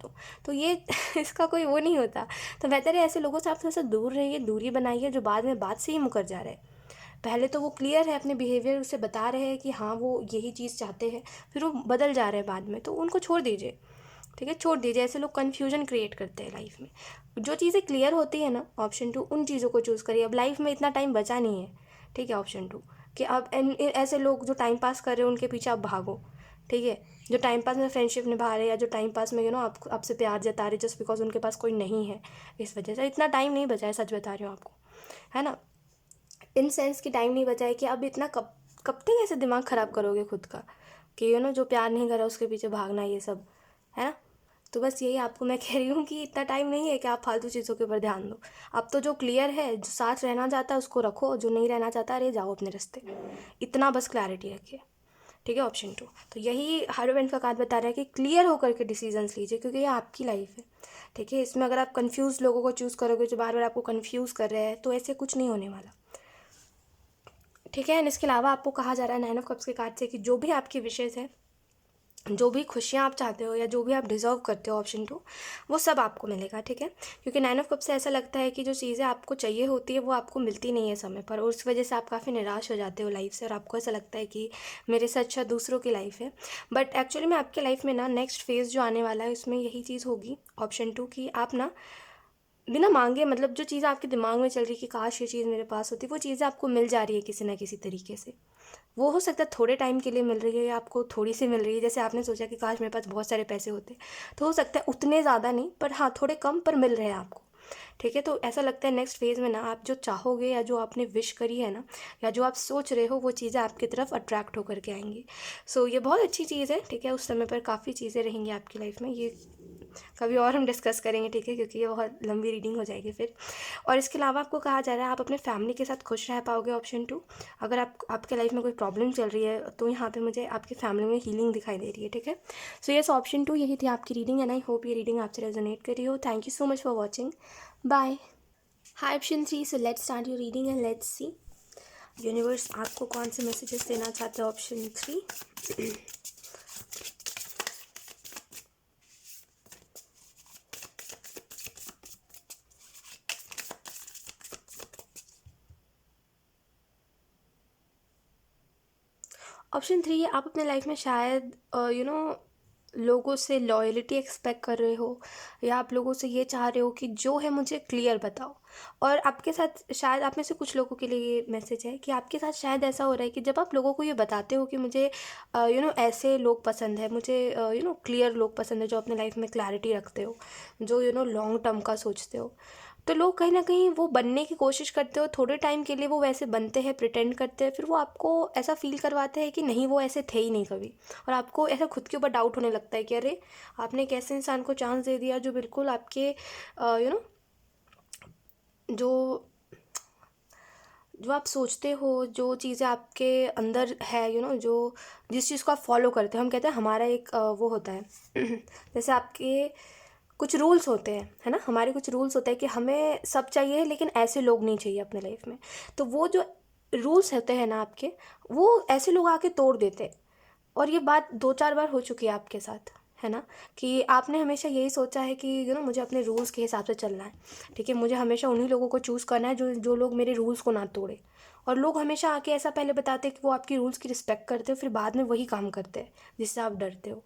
तो ये इसका कोई वो नहीं होता। तो बेहतर है ऐसे लोगों से आप थोड़ा सा दूर रहिए, दूरी बनाइए, जो बाद में बात से ही मुकर जा रहे हैं। पहले तो वो क्लियर है अपने बिहेवियर, उसे बता रहे हैं कि हाँ वो यही चीज़ चाहते हैं, फिर वो बदल जा रहे हैं बाद में, तो उनको छोड़ दीजिए, ठीक है, छोड़ दीजिए। ऐसे लोग कन्फ्यूजन क्रिएट करते हैं लाइफ में। जो चीज़ें क्लियर होती है ना, ऑप्शन 2, उन चीज़ों को चूज़ करिए। अब लाइफ में इतना टाइम बचा नहीं है, ठीक है, ऑप्शन 2, कि अब ऐसे लोग जो टाइम पास कर रहे हो उनके पीछे आप भागो, ठीक है। जो टाइम पास में फ्रेंडशिप निभा रहे हैं, या जो टाइम पास में आपसे प्यार जता रहे जस्ट बिकॉज उनके पास कोई नहीं है, इस वजह से इतना टाइम नहीं बचा है, सच बता रही हूँ आपको, है ना। इन सेंस की टाइम नहीं बचा है कि अब इतना कब तक ऐसे दिमाग ख़राब करोगे खुद का कि जो प्यार नहीं करा उसके पीछे भागना, ये सब, है ना। तो बस यही आपको मैं कह रही हूँ कि इतना टाइम नहीं है कि आप फालतू चीज़ों के ऊपर ध्यान दो। अब तो जो क्लियर है, जो साथ रहना चाहता है उसको रखो, जो नहीं रहना चाहता अरे जाओ अपने रास्ते, इतना बस क्लैरिटी रखिए, ठीक है। ऑप्शन 2, तो यही हर इवेंट का कार्ड बता रहा है कि क्लियर होकर के डिसीजंस लीजिए, क्योंकि ये आपकी लाइफ है, ठीक है। इसमें अगर आप कंफ्यूज लोगों को चूज़ करोगे जो बार बार आपको कंफ्यूज कर रहे हैं, तो ऐसे कुछ नहीं होने वाला, ठीक है। एंड इसके अलावा आपको कहा जा रहा है 9 ऑफ कप्स के कार्ड से कि जो भी आपकी विशेज़ है, जो भी खुशियाँ आप चाहते हो या जो भी आप डिज़र्व करते हो, ऑप्शन 2, वो सब आपको मिलेगा, ठीक है। क्योंकि 9 ऑफ कप्स से ऐसा लगता है कि जो चीज़ें आपको चाहिए होती है वो आपको मिलती नहीं है समय पर, और उस वजह से आप काफ़ी निराश हो जाते हो लाइफ से, और आपको ऐसा लगता है कि मेरे से अच्छा दूसरों की लाइफ है। बट एक्चुअली में आपकी लाइफ में ना नेक्स्ट फेज़ जो आने वाला है उसमें यही चीज़ होगी, ऑप्शन 2, कि आप ना बिना मांगे, मतलब जो चीज़ आपके दिमाग में चल रही है कि काश ये चीज़ मेरे पास होती, वो चीज़ें आपको मिल जा रही है किसी ना किसी तरीके से। वो हो सकता है थोड़े टाइम के लिए मिल रही है या आपको थोड़ी सी मिल रही है, जैसे आपने सोचा कि काश मेरे पास बहुत सारे पैसे होते, तो हो सकता है उतने ज़्यादा नहीं, पर हाँ थोड़े कम पर मिल रहे हैं आपको। ठीक है, तो ऐसा लगता है नेक्स्ट फेज़ में ना आप जो चाहोगे या जो आपने विश करी है ना, या जो आप सोच रहे हो, वो चीज़ें आपकी तरफ अट्रैक्ट होकर के आएंगी। सो ये बहुत अच्छी चीज़ है। ठीक है, उस समय पर काफ़ी चीज़ें रहेंगी आपकी लाइफ में, ये कभी और हम डिस्कस करेंगे। ठीक है, क्योंकि ये बहुत लंबी रीडिंग हो जाएगी फिर। और इसके अलावा आपको कहा जा रहा है आप अपने फैमिली के साथ खुश रह पाओगे, ऑप्शन 2। अगर आपके लाइफ में कोई प्रॉब्लम चल रही है तो यहाँ पे मुझे आपकी फैमिली में हीलिंग दिखाई दे रही है। ठीक है, सो यस, ऑप्शन 2 यही थी आपकी रीडिंग, एंड आई होप ये रीडिंग आपसे रेजोनेट करी हो। Thank you so much for watching, bye. Hi option 3, so let's start your reading and let's see universe आपको कौन से मैसेजेस देना चाहते हैं। ऑप्शन 3, ऑप्शन 3, आप अपने लाइफ में शायद लोगों से लॉयल्टी एक्सपेक्ट कर रहे हो, या आप लोगों से ये चाह रहे हो कि जो है मुझे क्लियर बताओ। और आपके साथ शायद, आप में से कुछ लोगों के लिए ये मैसेज है कि आपके साथ शायद ऐसा हो रहा है कि जब आप लोगों को ये बताते हो कि मुझे ऐसे लोग पसंद है, मुझे क्लियर लोग पसंद है, जो अपने लाइफ में क्लैरिटी रखते हो, जो लॉन्ग टर्म का सोचते हो, तो लोग कहीं ना कहीं वो बनने की कोशिश करते हो। थोड़े टाइम के लिए वो वैसे बनते हैं, प्रिटेंड करते हैं, फिर वो आपको ऐसा फील करवाते हैं कि नहीं वो ऐसे थे ही नहीं कभी। और आपको ऐसा खुद के ऊपर डाउट होने लगता है कि अरे आपने एक ऐसे इंसान को चांस दे दिया जो बिल्कुल आपके जो जो आप सोचते हो, जो चीज़ें आपके अंदर है, जो जिस चीज़ को आप फॉलो करते हो। हम कहते हैं हमारा एक वो होता है जैसे आपके कुछ रूल्स होते हैं, है ना, हमारे कुछ रूल्स होते हैं कि हमें सब चाहिए लेकिन ऐसे लोग नहीं चाहिए अपने लाइफ में। तो वो जो रूल्स होते हैं ना आपके, वो ऐसे लोग आके तोड़ देते हैं। और ये बात 2-4 बार हो चुकी है आपके साथ, है ना, कि आपने हमेशा यही सोचा है कि मुझे अपने रूल्स के हिसाब से चलना है। ठीक है, मुझे हमेशा उन्हीं लोगों को चूज़ करना है जो जो लोग मेरे रूल्स को ना तोड़े। और लोग हमेशा आके ऐसा पहले बताते हैं कि वो आपकी रूल्स की रिस्पेक्ट करते हैं, फिर बाद में वही काम करते हैं जिससे आप डरते हो।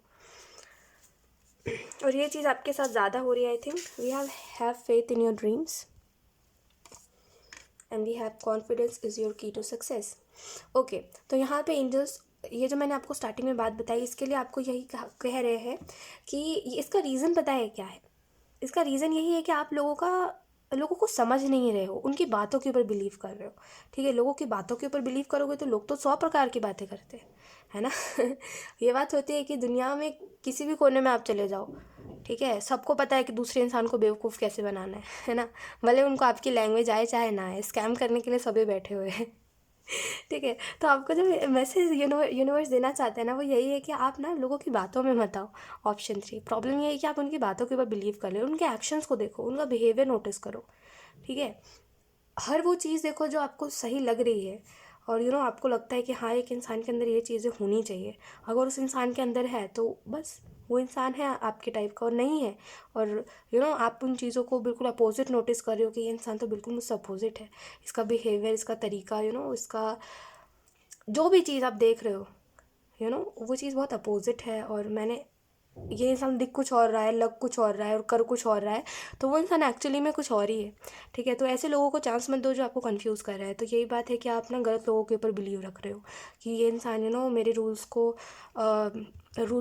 और ये चीज़ आपके साथ ज़्यादा हो रही है। I think we have faith in your dreams and we have confidence is your key to success. Okay, तो यहाँ पे एंजल्स, ये जो मैंने आपको स्टार्टिंग में बात बताई, इसके लिए आपको यही कह रहे हैं कि इसका रीज़न पता है क्या है। इसका रीज़न यही है कि आप लोगों को समझ नहीं रहे हो, उनकी बातों के ऊपर बिलीव कर रहे हो। ठीक है, लोगों की बातों के ऊपर बिलीव करोगे तो लोग तो 100 प्रकार की बातें करते हैं, है ना ये बात होती है कि दुनिया में किसी भी कोने में आप चले जाओ, ठीक है, सबको पता है कि दूसरे इंसान को बेवकूफ़ कैसे बनाना है ना। भले उनको आपकी लैंग्वेज आए चाहे ना आए, स्कैम करने के लिए सभी बैठे हुए हैं ठीक है, तो आपको जो मैसेज यूनिवर्स देना चाहते हैं ना, वो यही है कि आप ना लोगों की बातों में मत आओ। ऑप्शन 3, प्रॉब्लम ये है कि आप उनकी बातों के ऊपर बिलीव कर ले, उनके एक्शंस को देखो, उनका बिहेवियर नोटिस करो। ठीक है, हर वो चीज़ देखो जो आपको सही लग रही है, और आपको लगता है कि हाँ एक इंसान के अंदर ये चीज़ें होनी चाहिए। अगर उस इंसान के अंदर है तो बस वो इंसान है आपके टाइप का, और नहीं है, और आप उन चीज़ों को बिल्कुल अपोजिट नोटिस कर रहे हो कि ये इंसान तो बिल्कुल मुझसे अपोजिट है, इसका बिहेवियर, इसका तरीका, इसका जो भी चीज़ आप देख रहे हो, वो चीज़ बहुत अपोजिट है, और मैंने ये इंसान दिख कुछ और रहा है, लग कुछ और रहा है और कर कुछ और रहा है, तो वो इंसान एक्चुअली में कुछ और ही है। ठीक है, तो ऐसे लोगों को चांस मत दो जो आपको कंफ्यूज कर रहा है। तो यही बात है कि आप ना गलत लोगों के ऊपर बिलीव रख रहे हो कि ये इंसान मेरे रूल्स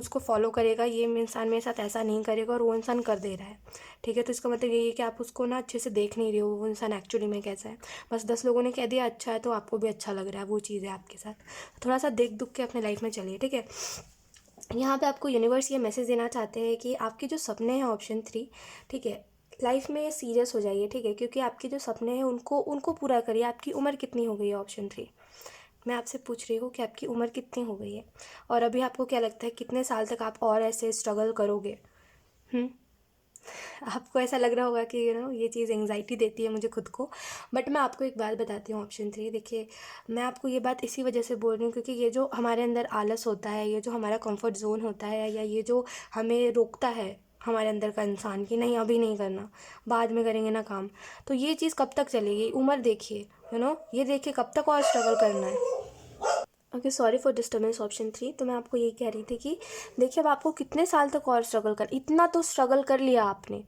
को फॉलो करेगा, ये इंसान मेरे साथ ऐसा नहीं करेगा, और वो इंसान कर दे रहा है। ठीक है, तो इसका मतलब यही है कि आप उसको ना अच्छे से देख नहीं रहे हो, वो इंसान एक्चुअली में कैसा है। बस 10 लोगों ने कह दिया अच्छा है तो आपको भी अच्छा लग रहा है, वो चीज़ है आपके साथ। थोड़ा सा देख दुख के अपने लाइफ में चलिए। ठीक है, यहाँ पे आपको यूनिवर्स ये मैसेज देना चाहते हैं कि आपके जो सपने हैं, ऑप्शन 3, ठीक है, लाइफ में सीरियस हो जाइए। ठीक है, क्योंकि आपके जो सपने हैं उनको उनको पूरा करिए। आपकी उम्र कितनी हो गई है, ऑप्शन 3, मैं आपसे पूछ रही हूँ कि आपकी उम्र कितनी हो गई है, और अभी आपको क्या लगता है कितने साल तक आप और ऐसे स्ट्रगल करोगे। आपको ऐसा लग रहा होगा कि ये चीज़ एंग्जाइटी देती है मुझे खुद को। बट मैं आपको एक बात बताती हूँ, ऑप्शन 3, देखिए, मैं आपको ये बात इसी वजह से बोल रही हूँ क्योंकि ये जो हमारे अंदर आलस होता है, ये जो हमारा कंफर्ट जोन होता है, या ये जो हमें रोकता है हमारे अंदर का इंसान कि नहीं अभी नहीं करना, बाद में करेंगे ना काम, तो ये चीज़ कब तक चलेगी। उम्र देखिए, ये देखिए कब तक और स्ट्रगल करना है। Okay, sorry for disturbance, option 3, तो मैं आपको यही कह रही थी कि देखिए अब आपको कितने साल तक और स्ट्रगल कर, इतना तो स्ट्रगल कर लिया आपने,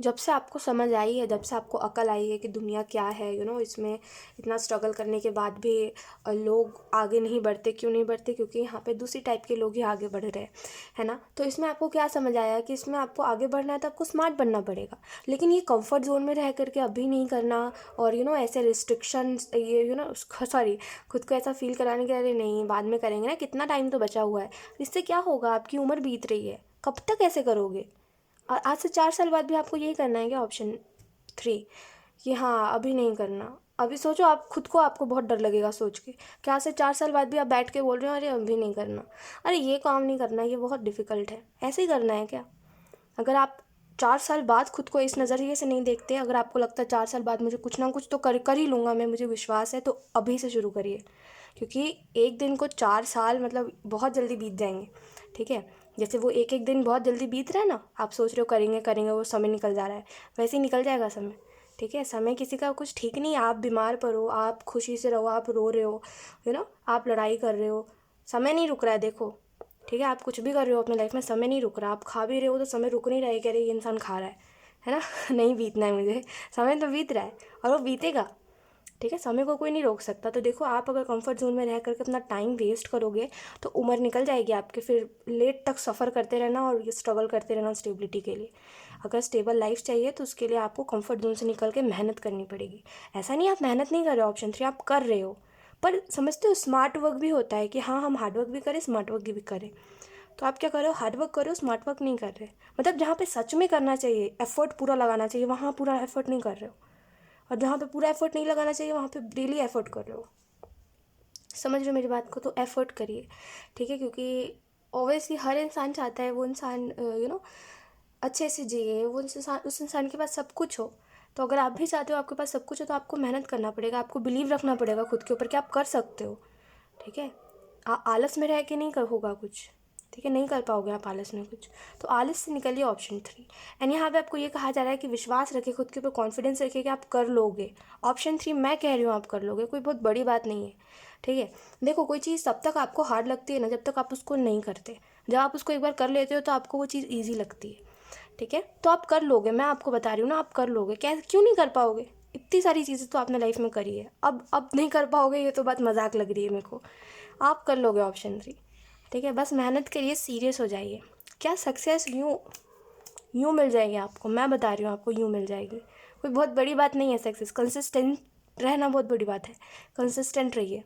जब से आपको समझ आई है, जब से आपको अकल आई है कि दुनिया क्या है, इसमें इतना स्ट्रगल करने के बाद भी लोग आगे नहीं बढ़ते। क्यों नहीं बढ़ते? क्योंकि यहाँ पे दूसरी टाइप के लोग ही आगे बढ़ रहे हैं, है ना। तो इसमें आपको क्या समझ आया कि इसमें आपको आगे बढ़ना है तो आपको स्मार्ट बनना पड़ेगा। लेकिन ये कंफर्ट जोन में रह करके अभी नहीं करना, और ऐसे रिस्ट्रिक्शंस, ये सॉरी, खुद को ऐसा फील कराने के, अरे नहीं बाद में करेंगे ना, कितना टाइम तो बचा हुआ है। इससे क्या होगा? आपकी उम्र बीत रही है, कब तक ऐसे करोगे? और आज से 4 साल बाद भी आपको यही करना है क्या? ऑप्शन 3, कि हाँ अभी नहीं करना। अभी सोचो, आप खुद को, आपको बहुत डर लगेगा सोच के कि आज से 4 साल बाद भी आप बैठ के बोल रहे हो अरे अभी नहीं करना, अरे ये काम नहीं करना, ये बहुत डिफ़िकल्ट है। ऐसे ही करना है क्या? अगर आप 4 साल बाद खुद को इस नज़रिए से नहीं देखते, अगर आपको लगता है 4 साल बाद मुझे कुछ ना कुछ तो कर ही लूँगा मैं, मुझे विश्वास है, तो अभी से शुरू करिए। क्योंकि एक दिन को 4 साल मतलब बहुत जल्दी बीत जाएंगे, ठीक है। जैसे वो एक एक दिन बहुत जल्दी बीत रहा है ना, आप सोच रहे हो करेंगे करेंगे, वो समय निकल जा रहा है, वैसे ही निकल जाएगा समय, ठीक है। समय किसी का कुछ ठीक नहीं है। आप बीमार पड़ो, आप खुशी से रहो, आप रो रहे हो, आप लड़ाई कर रहे हो, समय नहीं रुक रहा है, देखो, ठीक है। आप कुछ भी कर रहे हो अपनी लाइफ में, समय नहीं रुक रहा। आप खा भी रहे हो तो समय रुक नहीं रहा है कि अरे ये इंसान खा रहा है ना नहीं बीतना है मुझे, समय तो बीत रहा है और वो बीतेगा, ठीक है। समय को कोई नहीं रोक सकता। तो देखो, आप अगर कंफर्ट जोन में रह करके अपना टाइम वेस्ट करोगे तो उम्र निकल जाएगी आपके, फिर लेट तक सफ़र करते रहना और ये स्ट्रगल करते रहना स्टेबिलिटी के लिए। अगर स्टेबल लाइफ चाहिए तो उसके लिए आपको कंफर्ट जोन से निकल के मेहनत करनी पड़ेगी। ऐसा नहीं आप मेहनत नहीं कर रहे हो, ऑप्शन 3 आप कर रहे हो, पर समझते हो स्मार्ट वर्क भी होता है कि हाँ हम हार्ड वर्क भी करें, स्मार्ट वर्क भी करें। तो आप क्या कर रहे हो? हार्ड वर्क कर रहे हो, स्मार्ट वर्क नहीं कर रहे। मतलब जहाँ पे सच में करना चाहिए, एफर्ट पूरा लगाना चाहिए, वहाँ पूरा एफर्ट नहीं कर रहे हो, और जहाँ पे पूरा एफर्ट नहीं लगाना चाहिए वहाँ पे डेली एफर्ट कर रहे हो। समझ रहे हो मेरी बात को? तो एफर्ट करिए, ठीक है। क्योंकि ऑब्वियसली हर इंसान चाहता है वो इंसान अच्छे से जिए, वो इंसान, उस इंसान के पास सब कुछ हो। तो अगर आप भी चाहते हो आपके पास सब कुछ हो तो आपको मेहनत करना पड़ेगा, आपको बिलीव रखना पड़ेगा खुद के ऊपर कि आप कर सकते हो, ठीक है। आलस में रह के नहीं कर होगा कुछ, ठीक है, नहीं कर पाओगे आप आलस में कुछ। तो आलस से निकलिए, ऑप्शन 3। एंड यहाँ पे आपको ये कहा जा रहा है कि विश्वास रखिए खुद के ऊपर, कॉन्फिडेंस रखिए कि आप कर लोगे। ऑप्शन 3 मैं कह रही हूँ आप कर लोगे, कोई बहुत बड़ी बात नहीं है, ठीक है। देखो, कोई चीज़ तब तक आपको हार्ड लगती है ना जब तक आप उसको नहीं करते। जब आप उसको एक बार कर लेते हो तो आपको वो चीज़ ईजी लगती है, ठीक है। तो आप कर लोगे, मैं आपको बता रही हूँ ना, आप कर लोगे। क्यों नहीं कर पाओगे? इतनी सारी चीज़ें तो आपने लाइफ में करी है, अब नहीं कर पाओगे, ये तो बात मजाक लग रही है मेरे को। आप कर लोगे, ऑप्शन 3, ठीक है। बस मेहनत करिए, सीरियस हो जाइए। क्या सक्सेस यूँ मिल जाएगी आपको? मैं बता रही हूँ आपको, यूँ मिल जाएगी। कोई बहुत बड़ी बात नहीं है सक्सेस, कंसिस्टेंट रहना बहुत बड़ी बात है। कंसिस्टेंट रहिए,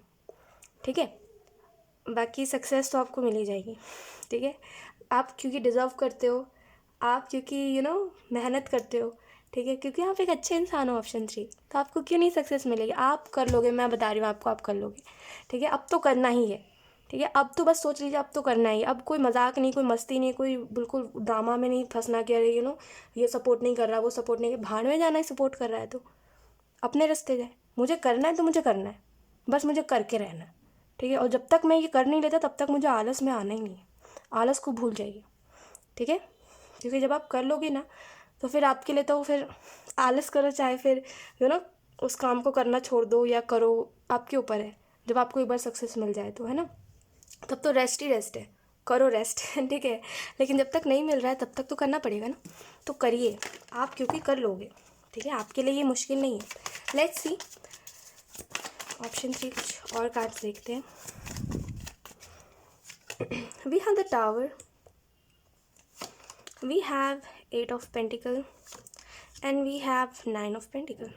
ठीक है। बाकी सक्सेस तो आपको मिल ही जाएगी, ठीक है। आप क्योंकि डिज़र्व करते हो, आप क्योंकि मेहनत करते हो, ठीक है, क्योंकि आप एक अच्छे इंसान हो, ऑप्शन 3, तो आपको क्यों नहीं सक्सेस मिलेगी? आप कर लोगे, मैं बता रही हूँ आपको, आप कर लोगे, ठीक है। अब तो करना ही है, ठीक है। अब तो बस सोच लीजिए, अब तो करना ही। अब कोई मजाक नहीं, कोई मस्ती नहीं, कोई बिल्कुल ड्रामा में नहीं फंसना कि अरे ये सपोर्ट नहीं कर रहा, वो सपोर्ट नहीं, भाड़ में जाना है सपोर्ट कर रहा है तो अपने रास्ते जाए। मुझे करना है तो मुझे करना है, बस मुझे करके रहना है, ठीक है। और जब तक मैं ये कर नहीं लेता तब तक मुझे आलस में आना ही नहीं है। आलस को भूल जाइए, ठीक है। क्योंकि जब आप कर लोगे ना तो फिर आपके लिए तो फिर आलस करो चाहे फिर उस काम को करना छोड़ दो या करो, आपके ऊपर है। जब आपको एक बार सक्सेस मिल जाए तो, है ना, तब तो रेस्ट ही रेस्ट है, करो रेस्ट ठीक है। लेकिन जब तक नहीं मिल रहा है तब तक तो करना पड़ेगा ना, तो करिए आप, क्योंकि कर लोगे, ठीक है। आपके लिए ये मुश्किल नहीं है। लेट्स सी, ऑप्शन 3 कुछ और कार्ड्स देखते हैं। We have the tower, we have 8 of pentacle and we have 9 of pentacle.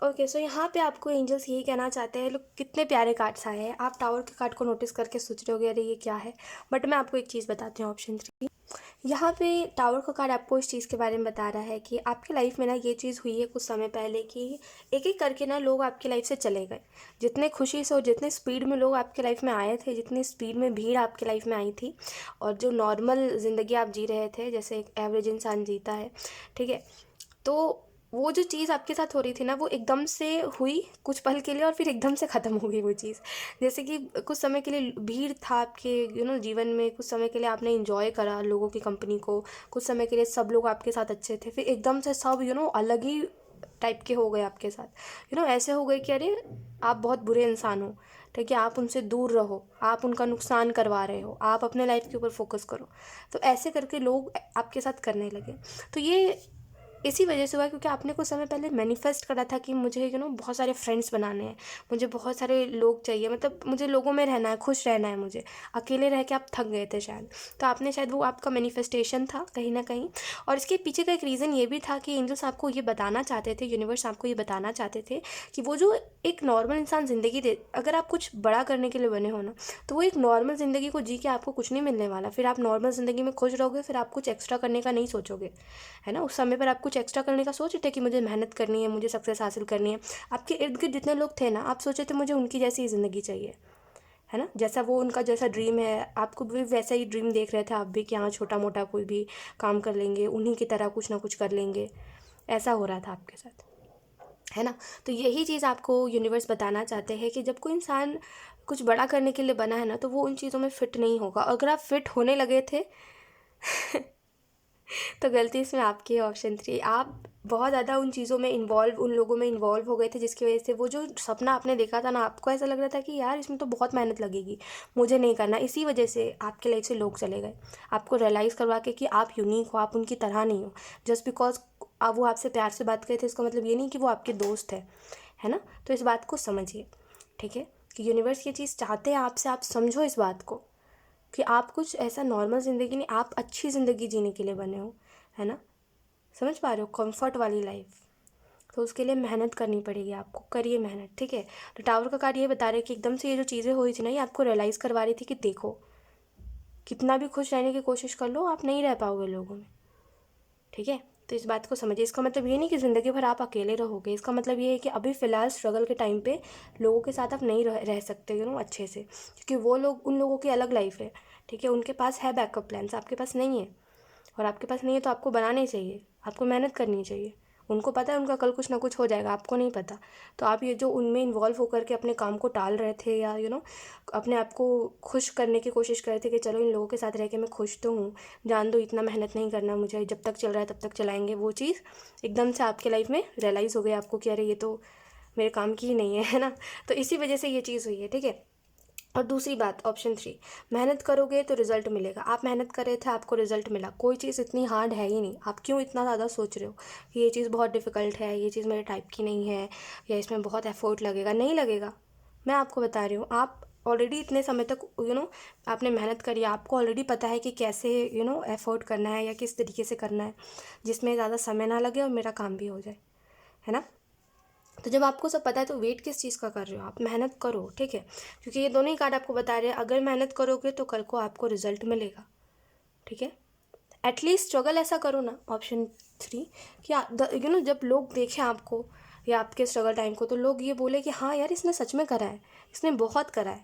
Okay, सो यहाँ पे आपको एंजल्स यही कहना चाहते हैं, लोग कितने प्यारे कार्ड्स आए हैं। आप टावर के कार्ड को नोटिस करके सोच रहे होगे अरे ये क्या है, बट मैं आपको एक चीज़ बताती हूँ, ऑप्शन 3। यहाँ पे टावर का कार्ड आपको इस चीज़ के बारे में बता रहा है कि आपकी लाइफ में ना ये चीज़ हुई है कुछ समय पहले कि एक एक करके ना लोग आपकी लाइफ से चले गए। जितने खुशी से और जितने स्पीड में लोग आपकी लाइफ में आए थे, जितनी स्पीड में भीड़ आपकी लाइफ में आई थी, और जो नॉर्मल ज़िंदगी आप जी रहे थे जैसे एक एवरेज इंसान जीता है, ठीक है, तो वो जो चीज़ आपके साथ हो रही थी ना वो एकदम से हुई कुछ पल के लिए और फिर एकदम से ख़त्म हो गई वो चीज़। जैसे कि कुछ समय के लिए भीड़ था आपके जीवन में, कुछ समय के लिए आपने एंजॉय करा लोगों की कंपनी को, कुछ समय के लिए सब लोग आपके साथ अच्छे थे, फिर एकदम से सब अलग ही टाइप के हो गए आपके साथ, ऐसे हो गए कि अरे आप बहुत बुरे इंसान हो, ठीक है, आप उनसे दूर रहो, आप उनका नुकसान करवा रहे हो, आप अपने लाइफ के ऊपर फोकस करो। तो ऐसे करके लोग आपके साथ करने लगे। तो ये इसी वजह से हुआ क्योंकि आपने कुछ समय पहले मैनिफेस्ट करा था कि मुझे बहुत सारे फ्रेंड्स बनाने हैं, मुझे बहुत सारे लोग चाहिए, मतलब मुझे लोगों में रहना है, खुश रहना है, मुझे अकेले रह के आप थक गए थे शायद। तो आपने शायद, वो आपका मैनिफेस्टेशन था कहीं ना कहीं। और इसके पीछे का एक रीज़न ये भी था कि एंजल्स आपको ये बताना चाहते थे, यूनिवर्स आपको ये बताना चाहते थे कि वो जो एक नॉर्मल इंसान ज़िंदगी दे, अगर आप कुछ बड़ा करने के लिए बने हो ना, तो वो एक नॉर्मल ज़िंदगी को जी के आपको कुछ नहीं मिलने वाला। फिर आप नॉर्मल ज़िंदगी में खुश रहोगे, फिर आप कुछ एक्स्ट्रा करने का नहीं सोचोगे, है ना। उस समय पर आप कुछ एक्स्ट्रा करने का सोच रहे थे कि मुझे मेहनत करनी है, मुझे सक्सेस हासिल करनी है। आपके इर्द गिर्द जितने लोग थे ना, आप सोचे थे मुझे उनकी जैसी ज़िंदगी चाहिए, है ना, जैसा वो उनका जैसा ड्रीम है, आपको भी वैसा ही ड्रीम देख रहे थे आप भी, कि हाँ छोटा मोटा कोई भी काम कर लेंगे, उन्हीं की तरह कुछ ना कुछ कर लेंगे। ऐसा हो रहा था आपके साथ, है ना। तो यही चीज़ आपको यूनिवर्स बताना चाहते हैं कि जब कोई इंसान कुछ बड़ा करने के लिए बना है ना, तो वो उन चीज़ों में फ़िट नहीं होगा। अगर आप फिट होने लगे थे तो गलती इसमें आपकी है, ऑप्शन 3। आप बहुत ज़्यादा उन चीज़ों में इन्वॉल्व, उन लोगों में इन्वॉल्व हो गए थे, जिसकी वजह से वो जो सपना आपने देखा था ना, आपको ऐसा लग रहा था कि यार इसमें तो बहुत मेहनत लगेगी, मुझे नहीं करना। इसी वजह से आपके लाइफ से लोग चले गए, आपको रियलाइज़ करवा के कि आप यूनिक हो, आप उनकी तरह नहीं हो। जस्ट बिकॉज अब वो आपसे प्यार से बात करे थे, इसका मतलब ये नहीं कि वो आपके दोस्त है ना। तो इस बात को समझिए, ठीक है, कि यूनिवर्स ये चीज़ चाहते हैं आपसे, आप समझो इस बात को कि आप कुछ ऐसा नॉर्मल ज़िंदगी नहीं, आप अच्छी ज़िंदगी जीने के लिए बने हो, है ना। समझ पा रहे हो, कंफर्ट वाली लाइफ। तो उसके लिए मेहनत करनी पड़ेगी आपको, करिए मेहनत, ठीक है। तो टावर का कार्ड ये बता रहे कि एकदम से ये जो चीज़ें हुई थी ना, ये आपको रियलाइज़ करवा रही थी कि देखो, कितना भी खुश रहने की कोशिश कर लो, आप नहीं रह पाओगे लोगों में, ठीक है। तो इस बात को समझिए। इसका मतलब ये नहीं कि ज़िंदगी भर आप अकेले रहोगे, इसका मतलब ये है कि अभी फ़िलहाल स्ट्रगल के टाइम पे लोगों के साथ आप नहीं रह सकते अच्छे से, क्योंकि वो लोग, उन लोगों की अलग लाइफ है, ठीक है, उनके पास है बैकअप प्लान्स, आपके पास नहीं है। और आपके पास नहीं है तो आपको बनाने चाहिए, आपको मेहनत करनी चाहिए। उनको पता है उनका कल कुछ ना कुछ हो जाएगा, आपको नहीं पता। तो आप ये जो उनमें इन्वॉल्व होकर के अपने काम को टाल रहे थे, या अपने आप को खुश करने की कोशिश कर रहे थे कि चलो इन लोगों के साथ रह के मैं खुश तो हूँ, जान दो इतना मेहनत नहीं करना मुझे, जब तक चल रहा है तब तक चलाएंगे, वो चीज़ एकदम से आपके लाइफ में रियलाइज़ हो गई आपको कि अरे ये तो मेरे काम की ही नहीं है ना। तो इसी वजह से ये चीज़ हुई है, ठीक है। और दूसरी बात, ऑप्शन 3, मेहनत करोगे तो रिजल्ट मिलेगा। आप मेहनत कर रहे थे, आपको रिजल्ट मिला। कोई चीज़ इतनी हार्ड है ही नहीं, आप क्यों इतना ज़्यादा सोच रहे हो कि ये चीज़ बहुत डिफ़िकल्ट है, ये चीज़ मेरे टाइप की नहीं है, या इसमें बहुत एफर्ट लगेगा। नहीं लगेगा, मैं आपको बता रही हूँ। आप ऑलरेडी इतने समय तक आपने मेहनत करी, आपको ऑलरेडी पता है कि कैसे एफर्ट करना है या किस तरीके से करना है जिसमें ज़्यादा समय ना लगे और मेरा काम भी हो जाए, है ना। तो जब आपको सब पता है तो वेट किस चीज़ का कर रहे हो, आप मेहनत करो, ठीक है। क्योंकि ये दोनों ही कार्ड आपको बता रहे हैं, अगर मेहनत करोगे तो कल को आपको रिजल्ट मिलेगा, ठीक है। एटलीस्ट स्ट्रगल ऐसा करो ना, ऑप्शन 3, कि जब लोग देखें आपको या आपके स्ट्रगल टाइम को, तो लोग ये बोले कि हाँ यार इसने सच में करा है, इसने बहुत करा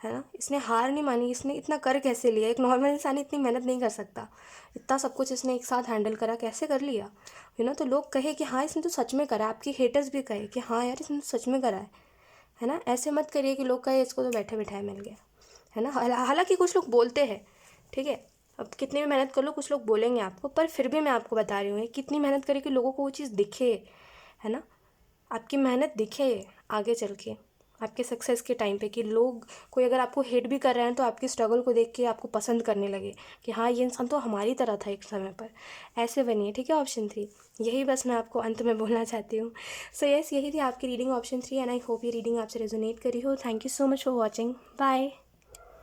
है ना, इसने हार नहीं मानी, इसने इतना कर कैसे लिया, एक नॉर्मल इंसान इतनी मेहनत नहीं कर सकता, इतना सब कुछ इसने एक साथ हैंडल करा, कैसे कर लिया, तो लोग कहे कि हाँ इसने तो सच में करा है। आपकी हेटर्स भी कहे कि हाँ यार इसने तो सच में करा है ना। ऐसे मत करिए कि लोग कहे इसको तो बैठे बैठाए मिल गया, है ना। हालांकि कुछ लोग बोलते हैं, ठीक है, अब कितनी भी मेहनत कर लो कुछ लोग बोलेंगे आपको, पर फिर भी मैं आपको बता रही हूँ कितनी मेहनत करे कि लोगों को वो चीज़ दिखे, है ना, आपकी मेहनत दिखे आगे चल के आपके सक्सेस के टाइम पे, कि लोग, कोई अगर आपको हेट भी कर रहे हैं तो आपकी स्ट्रगल को देख के आपको पसंद करने लगे कि हाँ ये इंसान तो हमारी तरह था एक समय पर। ऐसे बनिए, ठीक है, ऑप्शन 3। यही बस मैं आपको अंत में बोलना चाहती हूँ। सो यस, यही थी आपकी reading option 3, and I hope ये रीडिंग आपसे रेजोनेट करी हो। Thank you so much for watching, bye.